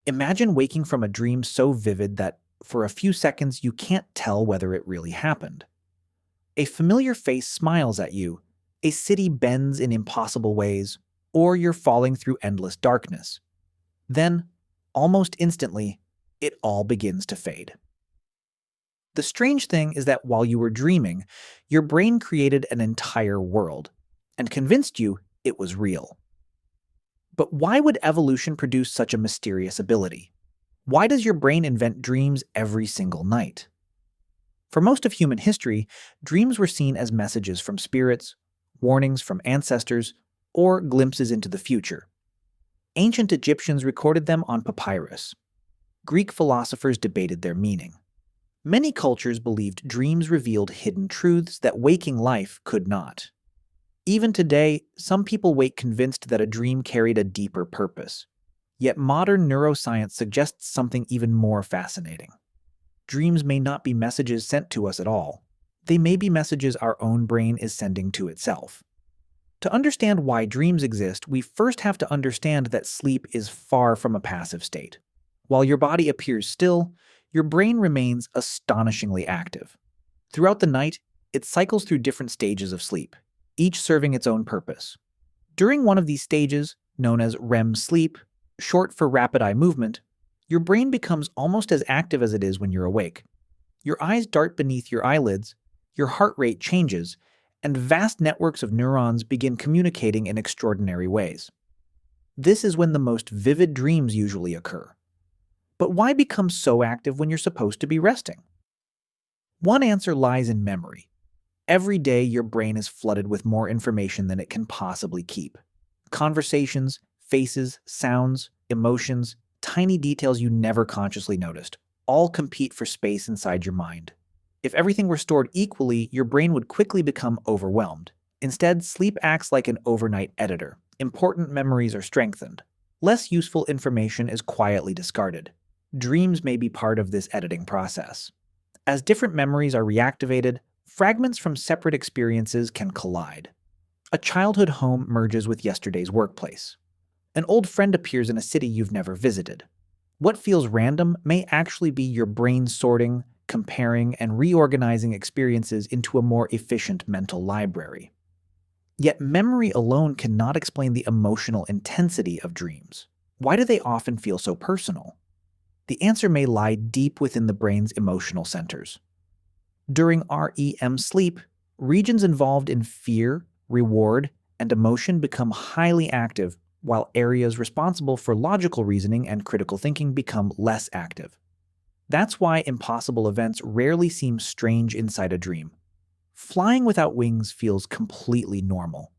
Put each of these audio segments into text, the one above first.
Imagine waking from a dream so vivid that for a few seconds you can't tell whether it really happened. A familiar face smiles at you, a city bends in impossible ways, or you're falling through endless darkness. Then, almost instantly, it all begins to fade. The strange thing is that while you were dreaming, your brain created an entire world and convinced you it was real. But why would evolution produce such a mysterious ability? Why does your brain invent dreams every single night? For most of human history, dreams were seen as messages from spirits, warnings from ancestors, or glimpses into the future. Ancient Egyptians recorded them on papyrus. Greek philosophers debated their meaning. Many cultures believed dreams revealed hidden truths that waking life could not. Even today, some people wake convinced that a dream carried a deeper purpose. Yet modern neuroscience suggests something even more fascinating. Dreams may not be messages sent to us at all. They may be messages our own brain is sending to itself. To understand why dreams exist, we first have to understand that sleep is far from a passive state. While your body appears still, your brain remains astonishingly active. Throughout the night, it cycles through different stages of sleep, each serving its own purpose. During one of these stages, known as REM sleep, short for rapid eye movement, your brain becomes almost as active as it is when you're awake. Your eyes dart beneath your eyelids, your heart rate changes, and vast networks of neurons begin communicating in extraordinary ways. This is when the most vivid dreams usually occur. But why become so active when you're supposed to be resting? One answer lies in memory. Every day, your brain is flooded with more information than it can possibly keep. Conversations, faces, sounds, emotions, tiny details you never consciously noticed, all compete for space inside your mind. If everything were stored equally, your brain would quickly become overwhelmed. Instead, sleep acts like an overnight editor. Important memories are strengthened. Less useful information is quietly discarded. Dreams may be part of this editing process. As different memories are reactivated, fragments from separate experiences can collide. A childhood home merges with yesterday's workplace. An old friend appears in a city you've never visited. What feels random may actually be your brain sorting, comparing, and reorganizing experiences into a more efficient mental library. Yet memory alone cannot explain the emotional intensity of dreams. Why do they often feel so personal? The answer may lie deep within the brain's emotional centers. During REM sleep, regions involved in fear, reward, and emotion become highly active, while areas responsible for logical reasoning and critical thinking become less active. That's why impossible events rarely seem strange inside a dream. Flying without wings feels completely normal.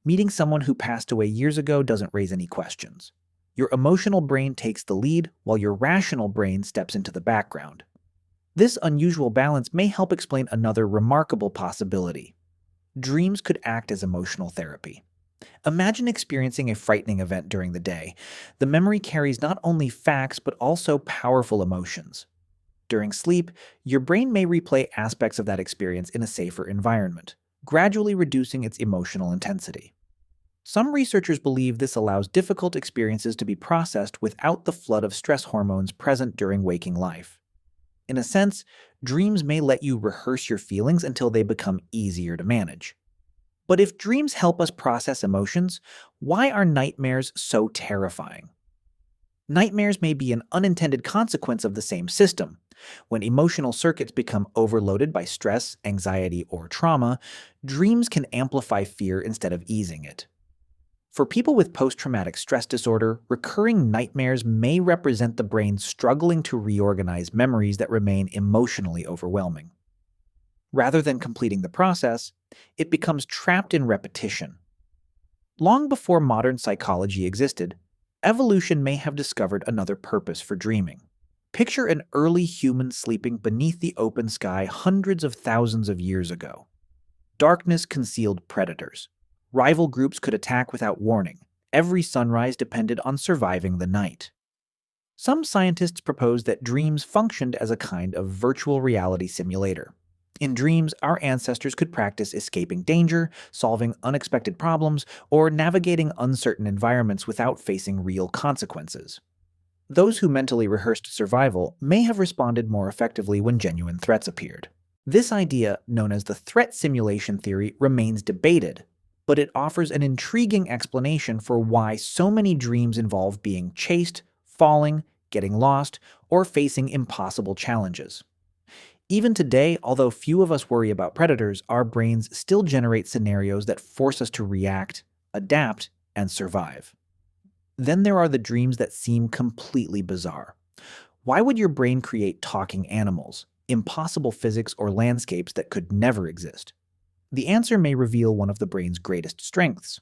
Meeting someone who passed away years ago doesn't raise any questions. Your emotional brain takes the lead while your rational brain steps into the background. This unusual balance may help explain another remarkable possibility. Dreams could act as emotional therapy. Imagine experiencing a frightening event during the day. The memory carries not only facts but also powerful emotions. During sleep, your brain may replay aspects of that experience in a safer environment, gradually reducing its emotional intensity. Some researchers believe this allows difficult experiences to be processed without the flood of stress hormones present during waking life. In a sense, dreams may let you rehearse your feelings until they become easier to manage. But if dreams help us process emotions, why are nightmares so terrifying? Nightmares may be an unintended consequence of the same system. When emotional circuits become overloaded by stress, anxiety, or trauma, dreams can amplify fear instead of easing it. For people with post-traumatic stress disorder, recurring nightmares may represent the brain struggling to reorganize memories that remain emotionally overwhelming. Rather than completing the process, it becomes trapped in repetition. Long before modern psychology existed, evolution may have discovered another purpose for dreaming. Picture an early human sleeping beneath the open sky hundreds of thousands of years ago. Darkness concealed predators. Rival groups could attack without warning. Every sunrise depended on surviving the night. Some scientists propose that dreams functioned as a kind of virtual reality simulator. In dreams, our ancestors could practice escaping danger, solving unexpected problems, or navigating uncertain environments without facing real consequences. Those who mentally rehearsed survival may have responded more effectively when genuine threats appeared. This idea, known as the threat simulation theory, remains debated, but it offers an intriguing explanation for why so many dreams involve being chased, falling, getting lost, or facing impossible challenges. Even today, although few of us worry about predators, our brains still generate scenarios that force us to react, adapt, and survive. Then there are the dreams that seem completely bizarre. Why would your brain create talking animals, impossible physics, or landscapes that could never exist? The answer may reveal one of the brain's greatest strengths: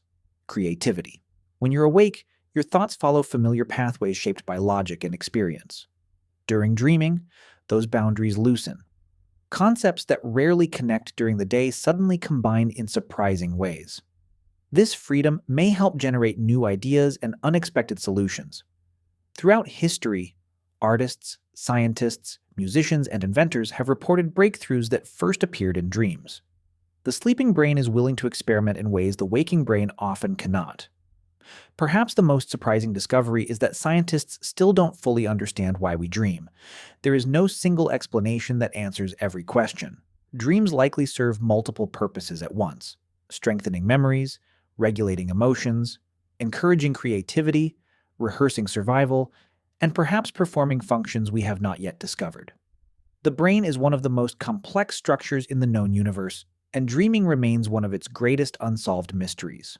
creativity. When you're awake, your thoughts follow familiar pathways shaped by logic and experience. During dreaming, those boundaries loosen. Concepts that rarely connect during the day suddenly combine in surprising ways. This freedom may help generate new ideas and unexpected solutions. Throughout history, artists, scientists, musicians, and inventors have reported breakthroughs that first appeared in dreams. The sleeping brain is willing to experiment in ways the waking brain often cannot. Perhaps the most surprising discovery is that scientists still don't fully understand why we dream. There is no single explanation that answers every question. Dreams likely serve multiple purposes at once: strengthening memories, regulating emotions, encouraging creativity, rehearsing survival, and perhaps performing functions we have not yet discovered. The brain is one of the most complex structures in the known universe, and dreaming remains one of its greatest unsolved mysteries.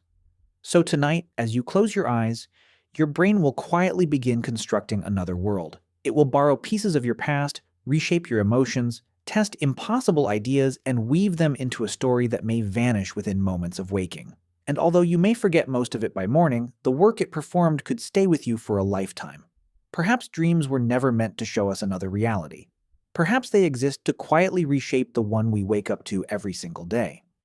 So tonight, as you close your eyes, your brain will quietly begin constructing another world. It will borrow pieces of your past, reshape your emotions, test impossible ideas, and weave them into a story that may vanish within moments of waking. And although you may forget most of it by morning, the work it performed could stay with you for a lifetime. Perhaps dreams were never meant to show us another reality. Perhaps they exist to quietly reshape the one we wake up to every single day.